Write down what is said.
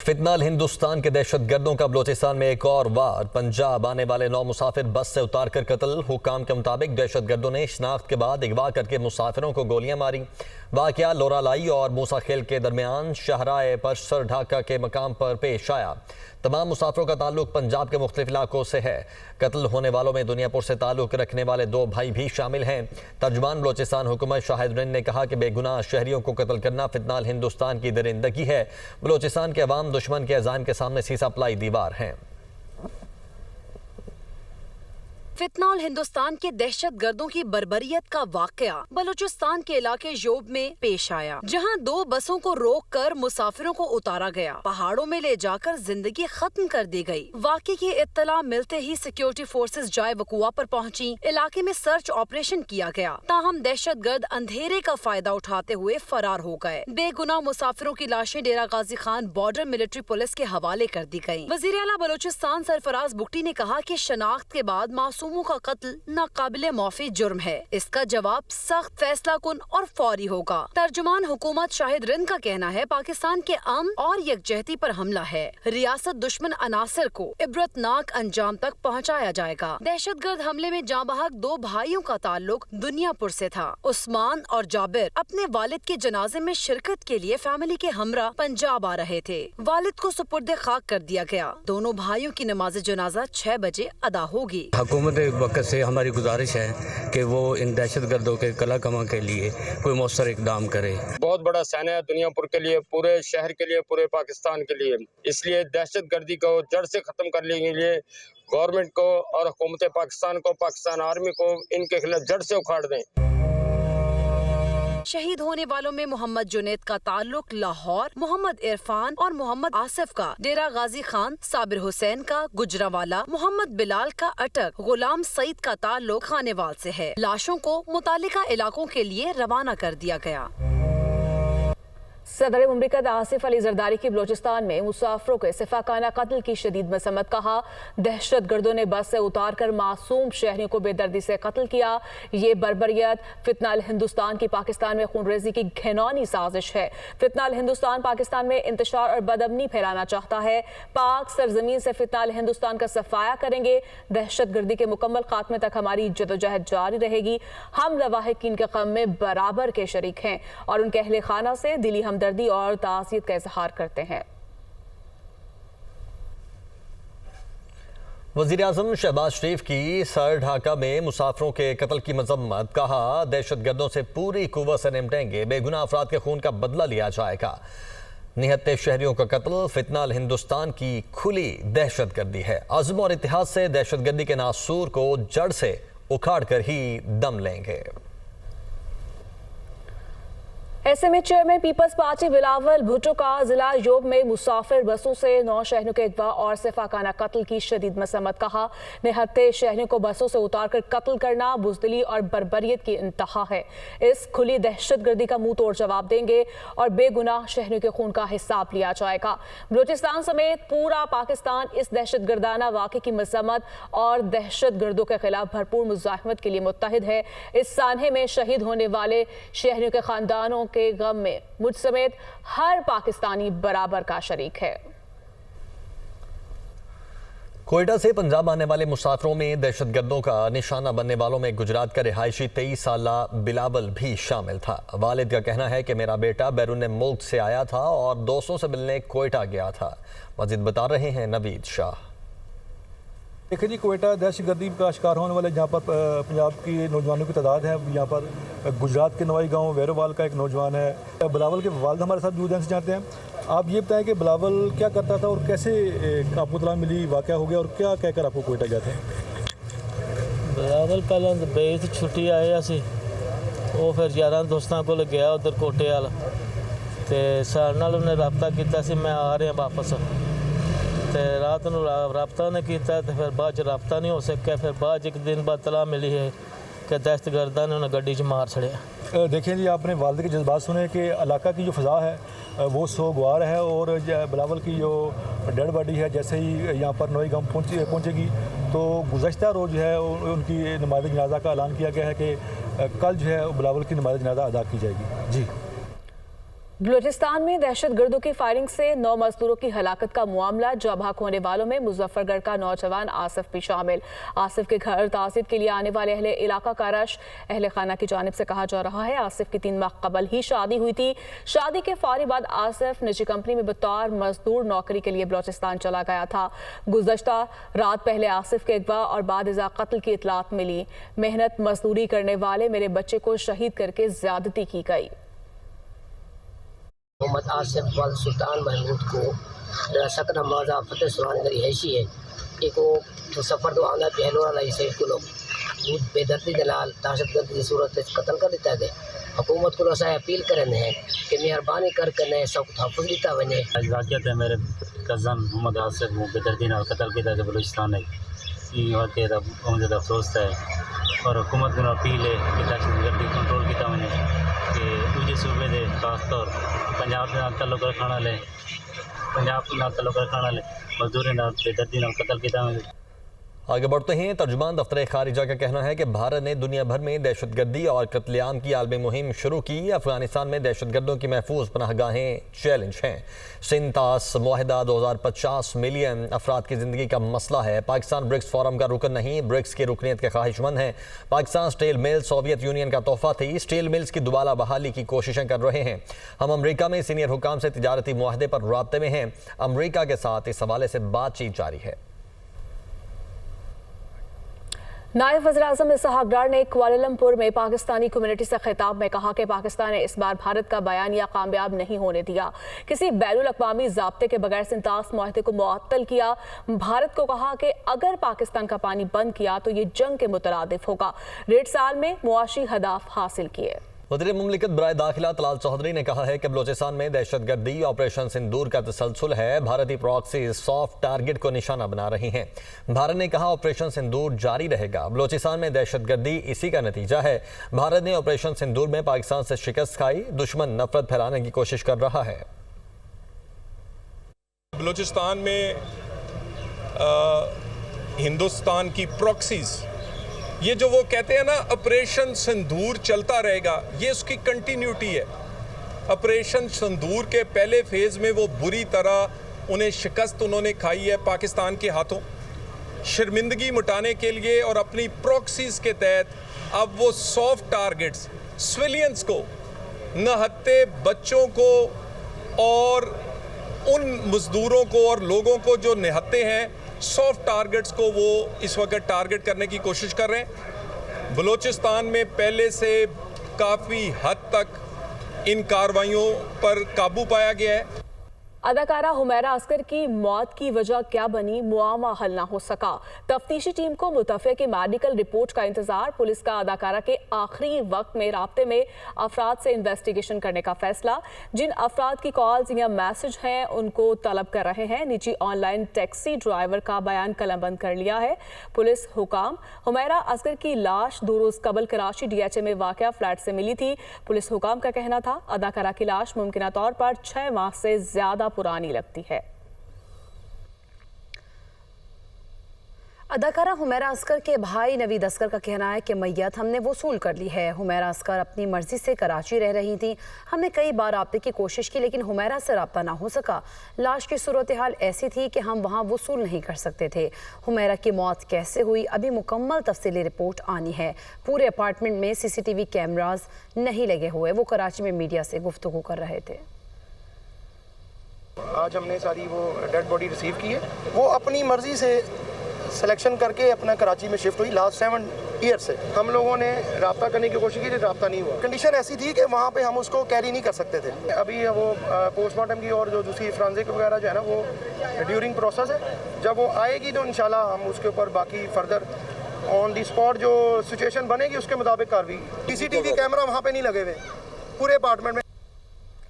फितनाल हिंदुस्तान के दहशत गर्दों का बलोचिस्तान में एक और वार। पंजाब आने वाले 9 मुसाफिर बस से उतार कर कत्ल। हुकाम के मुताबिक दहशत गर्दों ने शनाख्त के बाद अगवा करके मुसाफिरों को गोलियां मारी। वाकया लोरालाई और मूसा खेल के दरमियान शाहराह परसर ढाका के मकाम पर पेश आया। तमाम मुसाफिरों का ताल्लुक पंजाब के मुख्तलिफ इलाकों से है। कत्ल होने वालों में दुनियापुर से ताल्लुक रखने वाले 2 भाई भी शामिल हैं। तर्जुमान बलोचिस्तान हुकूमत शाहिद रिंद ने कहा कि बेगुनाह शहरियों को कत्ल करना फितनाल हिंदुस्तान की दरिंदगी है। बलोचिस्तान के अवाम दुश्मन के अज़ाइम के सामने सीसा पलाई दीवार हैं। फितनाल हिंदुस्तान के दहशत गर्दों की बर्बरियत का वाकया बलूचिस्तान के इलाके योब में पेश आया, जहां 2 बसों को रोककर मुसाफिरों को उतारा गया, पहाड़ों में ले जाकर जिंदगी खत्म कर दी गई। वाकये की इत्तला मिलते ही सिक्योरिटी फोर्सेस जाए वकुआ पर पहुंची। इलाके में सर्च ऑपरेशन किया गया, ताहम दहशत गर्द अंधेरे का फायदा उठाते हुए फरार हो गए। बेगुनाह मुसाफिरों की लाशें डेरा Ghazi Khan border military police के हवाले कर दी गयी। वजीर आला बलूचिस्तान सरफराज बुगटी ने कहा कि शनाख्त के बाद मासूम का कत्ल नाकाबिले माफी जुर्म है। इसका जवाब सख्त, फैसला कुन और फौरी होगा। तर्जुमान हुकूमत शाहिद रिंद का कहना है पाकिस्तान के अमन और यकजहती पर हमला है। रियासत दुश्मन अनासर को इबरतनाक अंजाम तक पहुंचाया जाएगा। दहशत गर्द हमले में जाँ बहक 2 भाइयों का ताल्लुक दुनियापुर से था। उस्मान और जाबिर अपने वालिद के जनाजे में शिरकत के लिए फैमिली के हमरा पंजाब आ रहे थे। वालिद को सुपुर्द खाक कर दिया गया। दोनों भाइयों की नमाज जनाजा 6 बजे अदा होगी। हुकूमत वक्त से हमारी गुजारिश है कि वो इन दहशत गर्दों के कला कमा के लिए कोई मौसर इकदाम करे। बहुत बड़ा सैन्य है दुनियापुर के लिए, पूरे शहर के लिए, पूरे पाकिस्तान के लिए। इसलिए दहशत गर्दी को जड़ से ख़त्म करने के लिए गवर्नमेंट को और हुकूमत पाकिस्तान को, पाकिस्तान आर्मी को इनके खिलाफ जड़ से उखाड़ दें। शहीद होने वालों में मोहम्मद जुनैद का ताल्लुक लाहौर, मोहम्मद इरफान और मोहम्मद आसिफ का डेरा गाजी खान, साबिर हुसैन का गुजरावाला, मोहम्मद बिलाल का अटक, गुलाम सईद का ताल्लुक खानेवाल से है। लाशों को मुतालिका इलाकों के लिए रवाना कर दिया गया। सदर मुमलिकत आसिफ अली जरदारी की बलोचिस्तान में मुसाफिरों के सिफाकाना कत्ल की शदीद मसम्मत। कहा, दहशत गर्दों ने बस से उतार कर मासूम शहरियों को बेदर्दी से कत्ल किया। ये बर्बरियत फितनाल हिंदुस्तान की पाकिस्तान में खूनरेजी की घिनौनी साजिश है। फितनाल हिंदुस्तान पाकिस्तान में इंतशार और बदअमनी फैलाना चाहता है। पाक सरजमीन से फितनाल हिंदुस्तान का सफाया करेंगे। दहशत गर्दी के मुकम्मल खात्मे तक हमारी जदोजहद जारी रहेगी। हम लवाहिकीन के गम में बराबर के शरीक हैं और उनके अहले खाना से दिली हमदर्दी और ताज़ियत का इजहार करते हैं। वज़ीर आज़म शहबाज शरीफ की सर ढाका में मुसाफिरों के कत्ल की मजम्मत। कहा, दहशत गर्दों से पूरी कुव्वत से निपटेंगे। बेगुनाह अफराद के खून का बदला लिया जाएगा। निहत्ते शहरियों का कत्ल फितनाल हिंदुस्तान की खुली दहशत गर्दी है। अज़्म और इत्तेहाद से दहशत गर्दी के नासूर को जड़ से उखाड़ कर ही दम लेंगे। एसएमए चेयरमैन पीपल्स पार्टी बिलावल भुट्टो का जिला योब में मुसाफिर बसों से 9 शहरियों के अगवा और सिफाकाना कत्ल की शदीद मसम्मत। कहा, निहत्ते शहरियों को बसों से उतार कर कत्ल करना बुज़दिली और बर्बरियत की इंतहा है। इस खुली दहशत गर्दी का मुंह तोड़ जवाब देंगे और बेगुनाह शहरियों के खून का हिसाब लिया जाएगा। बलूचिस्तान समेत पूरा पाकिस्तान इस दहशत गर्दाना वाक़े की मसम्मत और दहशत गर्दों के खिलाफ भरपूर मुज़ाहिमत के लिए मुत्तहिद है। इस सानहे में शहीद होने वाले शहरियों के खानदानों के गम में मुझ समेत हर पाकिस्तानी बराबर का शरीक है। कोयटा से पंजाब आने वाले मुसाफिरों में दहशत गर्दों का निशाना बनने वालों में गुजरात का रिहायशी 23 साला बिलावल भी शामिल था। वालिद का कहना है कि मेरा बेटा बैरून मुल्क से आया था और दोस्तों से मिलने कोयटा गया था। मजीद बता रहे हैं नवीद शाह। देखिए जी, कोयटा दहशतगर्दी का शिकार होने वाले जहाँ पर पंजाब की नौजवानों की तादाद है। यहाँ पर गुजरात के नवाई गांव वेरोवाल का एक नौजवान है। बिलावल के वालिद हमारे साथ मौजूद हैं, से जानते हैं। आप ये बताएं कि बिलावल क्या करता था और कैसे आपको इत्तला मिली, वाक़या हो गया और क्या कहकर आपको कोयटा गया था? बिलावल पहले दुबई से छुट्टी आए असी, वो फिर यार दोस्तों को गया उधर कोटे वाल, तो सारे नाल उन्हें रबता किया सी मैं आ रहा वापस, तो रात को रबता ने किया, तो फिर बाद रबता नहीं हो सका। फिर बाद एक दिन बाद तला मिली है कि दहशत गर्दा ने उन्हें गड्डी च मार छड़िया। देखें जी, आपने वालिद के जज्बात सुने कि इलाका की जो फ़ज़ा है वो सोगवार है और बिलावल की जो डेड बॉडी है जैसे ही यहाँ पर नोई गांव पहुँचेगी तो गुज़श्ता रोज़ जो है उनकी नमाज़ जनाजा का ऐलान किया गया है कि कल जो है बिलावल की नमाज़ जनाजा अदा की जाएगी। जी। बलूचिस्तान में दहशतगर्दों की फायरिंग से 9 मजदूरों की हलाकत का मामला। जाबाक होने वालों में मुजफ्फरगढ़ का नौजवान आसिफ भी शामिल। आसिफ के घर ताज़ियत के लिए आने वाले अहले इलाका का रश अहले खाना की जानिब से कहा जा रहा है। आसिफ की 3 माह कबल ही शादी हुई थी। शादी के फौरी बाद आसिफ निजी कंपनी में बतौर मजदूर नौकरी के लिए बलूचिस्तान चला गया था। गुज़श्ता रात पहले आसिफ के अगवा और बाद इज़ा कत्ल की इतलात मिली। मेहनत मजदूरी करने वाले मेरे बच्चे को शहीद करके ज्यादती की गई। मोहम्मद आसिफ वाल सुल्तान महमूद को सकना मौजा फतेह सुरान गरी हैशी है एक वो सफ़र तो आना पहलो वाला इसे को लोग बहुत बेदर्दी के नाल दहशतगर्द की सूरत कत्ल कर दिता गया। हुकूमत को असां अपील करन है कि मेहरबानी कर कने सब तहफ़्फ़ुज़ दिता वने। वाक़ियत है मेरे कज़न मोहम्मद आसिफ को बेदर्दी नाल कत्ल किया गया बलूचिस्तान में। ये वाक़े दा बहुत अफसोस है और हुकूमत को अपील है कि दहशतगर्दी कंट्रोल किया वने कि दूजे सूबे दे खास तौर पंजाब के ताल्लुक रखने वाले मजदूर बेदर्दी नाल कत्ल किया वने। आगे बढ़ते हैं। तर्जुमान दफ्तर खारिजा का कहना है कि भारत ने दुनिया भर में दहशतगर्दी और कत्लेआम की आलमी मुहिम शुरू की। अफगानिस्तान में दहशतगर्दों की महफूज पनाहगाहें चैलेंज हैं। सिंतास मुआहदा 2050 मिलियन अफराद की ज़िंदगी का मसला है। पाकिस्तान ब्रिक्स फोरम का रुकन नहीं, ब्रिक्स की रुकनीत के ख्वाहिशमंद हैं। Pakistan steel mill Soviet union का तोहफा थी। स्टील मिल्स की दोबारा बहाली की कोशिशें कर रहे हैं। हम अमरीका में सीनियर हुकाम से तिजारती मुआहदे पर राब्ते में हैं। अमरीका के साथ इस हवाले से बातचीत जारी है। नायब वज़ीर-ए-आज़म इसहाक डार ने कुआलालंपुर में पाकिस्तानी कम्युनिटी से खिताब में कहा कि पाकिस्तान ने इस बार भारत का बयानिया कामयाब नहीं होने दिया। किसी बैनुल अक़वामी ज़ाब्ते के बगैर सिंतास मुआहदे को मुअत्तल किया। भारत को कहा कि अगर पाकिस्तान का पानी बंद किया तो ये जंग के मुतरादिफ होगा। 1.5 साल में मुआशी हदाफ हासिल किए। वज़ीर मुमलिकत बराए दाखिला तलाल चौधरी ने कहा है कि बलूचिस्तान में दहशतगर्दी ऑपरेशन सिंदूर का तसलसल है। भारतीय प्रॉक्सी सॉफ्ट टारगेट को निशाना बना रही हैं। भारत ने कहा ऑपरेशन सिंदूर जारी रहेगा। बलूचिस्तान में दहशतगर्दी इसी का नतीजा है। भारत ने ऑपरेशन सिंदूर में पाकिस्तान से शिकस्त खाई। दुश्मन नफरत फैलाने की कोशिश कर रहा है। बलूचिस्तान में हिंदुस्तान की प्रॉक्सीज, ये जो वो कहते हैं ना ऑपरेशन सिंदूर चलता रहेगा, ये उसकी कंटिन्यूटी है। ऑपरेशन सिंदूर के पहले फेज़ में वो बुरी तरह उन्हें शिकस्त उन्होंने खाई है पाकिस्तान के हाथों। शर्मिंदगी मिटाने के लिए और अपनी प्रॉक्सीज के तहत अब वो सॉफ्ट टारगेट्स सिविलियंस को, नहत्ते बच्चों को और उन मजदूरों को और लोगों को जो निहत्ते हैं, सॉफ्ट टारगेट्स को वो इस वक्त टारगेट करने की कोशिश कर रहे हैं। बलूचिस्तान में पहले से काफ़ी हद तक इन कार्रवाइयों पर काबू पाया गया है। अदाकारा हुमैरा असगर की मौत की वजह क्या बनी, मुआमा हल ना हो सका। तफ्तीशी टीम को मुतफ़े की मेडिकल रिपोर्ट का इंतजार। पुलिस का अदाकारा के आखिरी वक्त में राब्ते में अफराद से इन्वेस्टिगेशन करने का फैसला। जिन अफराद की कॉल्स या मैसेज हैं उनको तलब कर रहे हैं। निजी ऑनलाइन टैक्सी ड्राइवर का बयान कलमबंद कर लिया है। पुलिस हुकाम हुमैरा असगर की लाश 2 रोज़ कबल कराची DHA में वाक़या फ्लैट से मिली थी। पुलिस हुकाम का कहना था अदाकारा की लाश मुमकिन तौर पर 6 माह से ज्यादा पुरानी लगती है। अदाकारा हुमैरा असगर के भाई नवीद असगर का कहना है कि मैयत हमने वसूल कर ली है। हुमैरा असगर अपनी मर्जी से कराची रह रही थी। हमने कई बार राब्ते की कोशिश की लेकिन हुमैरा से राब्ता ना हो सका। लाश की सूरत हाल ऐसी थी कि हम वहाँ वसूल नहीं कर सकते थे। हुमैरा की मौत कैसे हुई, अभी मुकम्मल तफसीली रिपोर्ट आनी है। पूरे अपार्टमेंट में CCTV कैमराज नहीं लगे हुए। वो कराची में मीडिया से गुफ्तगू कर रहे थे। आज हमने सारी वो डेड बॉडी रिसीव की है। वो अपनी मर्जी से सिलेक्शन करके अपना कराची में शिफ्ट हुई। लास्ट 7 ईयर से हम लोगों ने राब्ता करने की कोशिश की, राब्ता नहीं हुआ। कंडीशन ऐसी थी कि वहाँ पे हम उसको कैरी नहीं कर सकते थे। अभी वो पोस्टमार्टम की और जो दूसरी फ्रांसिक वगैरह जो है ना वो ड्यूरिंग प्रोसेस है। जब वो आएगी तो इंशाल्लाह हम उसके ऊपर बाकी फर्दर ऑन दी स्पॉट जो सिचुएशन बनेगी उसके मुताबिक कार्रवाई। CCTV कैमरा वहाँ पे नहीं लगे हुए पूरे अपार्टमेंट में।